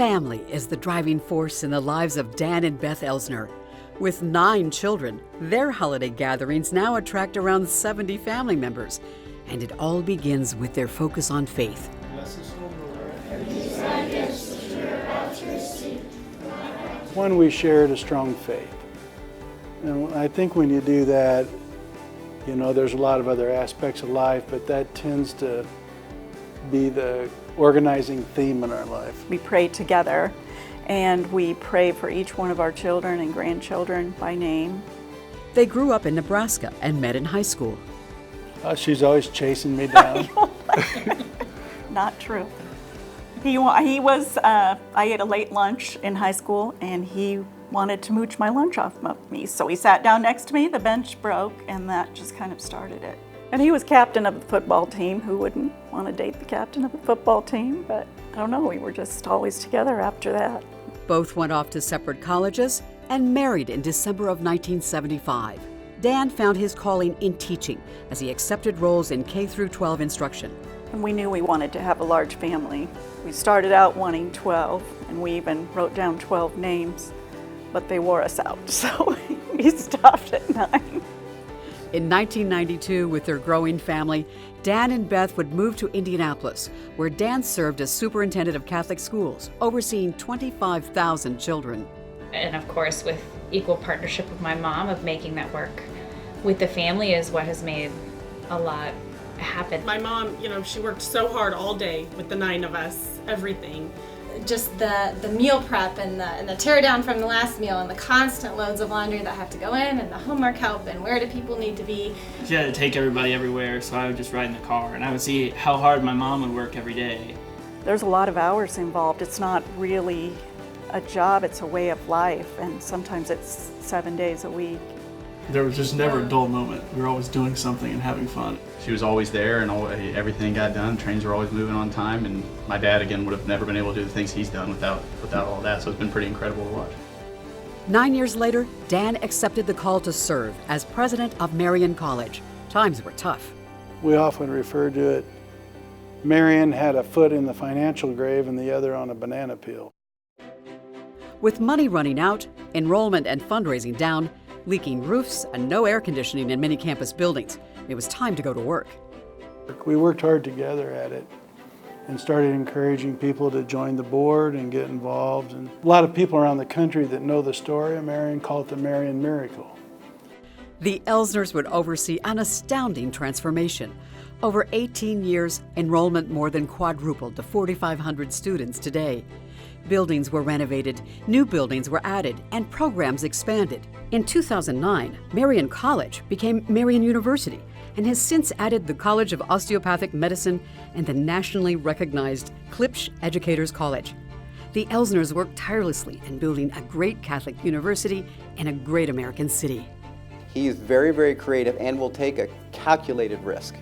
Family is the driving force in the lives of Dan and Beth Elsener. With 9 children, their holiday gatherings now attract around 70 family members, and it all begins with their focus on faith. One, we shared a strong faith. And I think when you do that, you know, there's a lot of other aspects of life, but that tends to be the organizing theme in our life. We pray together, and we pray for each one of our children and grandchildren by name. They grew up in Nebraska and met in high school. She's always chasing me down. Not true. He was, I ate a late lunch in high school, and he wanted to mooch my lunch off of me. So he sat down next to me, the bench broke, and that just kind of started it. And he was captain of the football team. Who wouldn't want to date the captain of the football team? But I don't know, we were just always together after that. Both went off to separate colleges and married in December of 1975. Dan found his calling in teaching as he accepted roles in K-12 instruction. And we knew we wanted to have a large family. We started out wanting 12, and we even wrote down 12 names, but they wore us out, so we stopped at 9. In 1992, with their growing family, Dan and Beth would move to Indianapolis, where Dan served as superintendent of Catholic schools, overseeing 25,000 children. And of course, with equal partnership with my mom of making that work with the family is what has made a lot happen. My mom, she worked so hard all day with the 9 of us, everything. Just the meal prep and the tear down from the last meal and the constant loads of laundry that have to go in and the homework help and where do people need to be. She had to take everybody everywhere, so I would just ride in the car and I would see how hard my mom would work every day. There's a lot of hours involved. It's not really a job, it's a way of life, and sometimes it's 7 days a week. There was just never a dull moment. We were always doing something and having fun. She was always there and everything got done. Trains were always moving on time, and my dad, again, would have never been able to do the things he's done without all that, so it's been pretty incredible to watch. 9 years later, Dan accepted the call to serve as president of Marian College. Times were tough. We often refer to it, Marian had a foot in the financial grave and the other on a banana peel. With money running out, enrollment and fundraising down, leaking roofs, and no air conditioning in many campus buildings, it was time to go to work. We worked hard together at it and started encouraging people to join the board and get involved. And a lot of people around the country that know the story of Marian call it the Marian Miracle. The Elseners would oversee an astounding transformation. Over 18 years, enrollment more than quadrupled to 4,500 students today. Buildings were renovated, new buildings were added, and programs expanded. In 2009, Marian College became Marian University and has since added the College of Osteopathic Medicine and the nationally recognized Klipsch Educators College. The Elseners worked tirelessly in building a great Catholic university in a great American city. He is very, very creative and will take a calculated risk.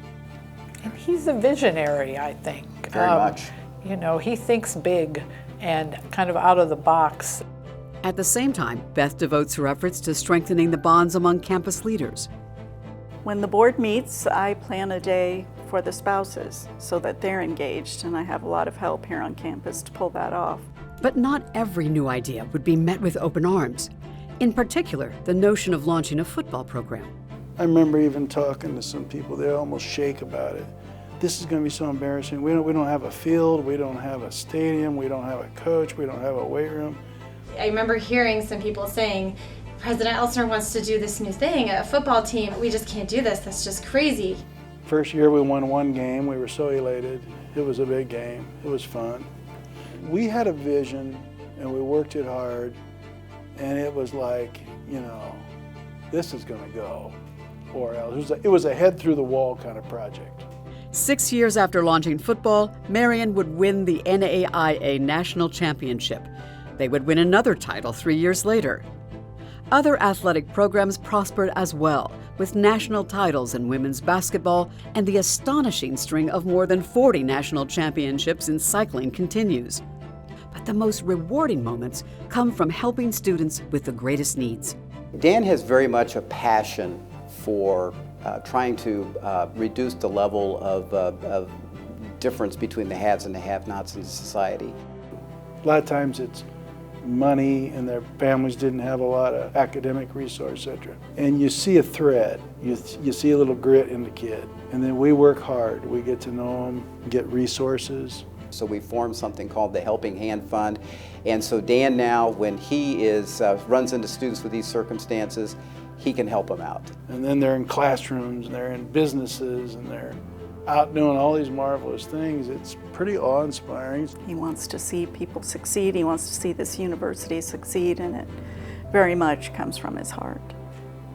And he's a visionary, I think. Very much. He thinks big and kind of out of the box. At the same time, Beth devotes her efforts to strengthening the bonds among campus leaders. When the board meets, I plan a day for the spouses so that they're engaged, and I have a lot of help here on campus to pull that off. But not every new idea would be met with open arms. In particular, the notion of launching a football program. I remember even talking to some people, they almost shake about it. This is going to be so embarrassing. We don't have a field, we don't have a stadium, we don't have a coach, we don't have a weight room. I remember hearing some people saying, President Elsener wants to do this new thing, a football team. We just can't do this, that's just crazy. First year we won 1 game, we were so elated. It was a big game, it was fun. We had a vision and we worked it hard, and it was like, this is going to go, or else. It was a head through the wall kind of project. 6 years after launching football, Marian would win the NAIA National Championship. They would win another title 3 years later. Other athletic programs prospered as well, with national titles in women's basketball, and the astonishing string of more than 40 national championships in cycling continues. But the most rewarding moments come from helping students with the greatest needs. Dan has very much a passion for trying to reduce the level of difference between the haves and the have-nots in society. A lot of times it's money and their families didn't have a lot of academic resource, etc. And you see a thread, you see a little grit in the kid. And then we work hard. We get to know them, get resources. So we formed something called the Helping Hand Fund. And so Dan now, when he runs into students with these circumstances, he can help them out. And then they're in classrooms, and they're in businesses, and they're out doing all these marvelous things. It's pretty awe-inspiring. He wants to see people succeed. He wants to see this university succeed, and it very much comes from his heart.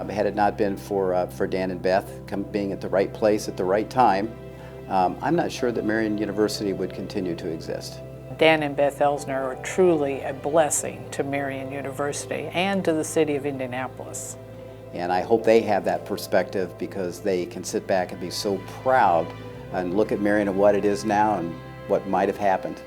Had it not been for Dan and Beth being at the right place at the right time, I'm not sure that Marian University would continue to exist. Dan and Beth Elsener are truly a blessing to Marian University and to the city of Indianapolis. And I hope they have that perspective, because they can sit back and be so proud and look at Marian and what it is now and what might have happened.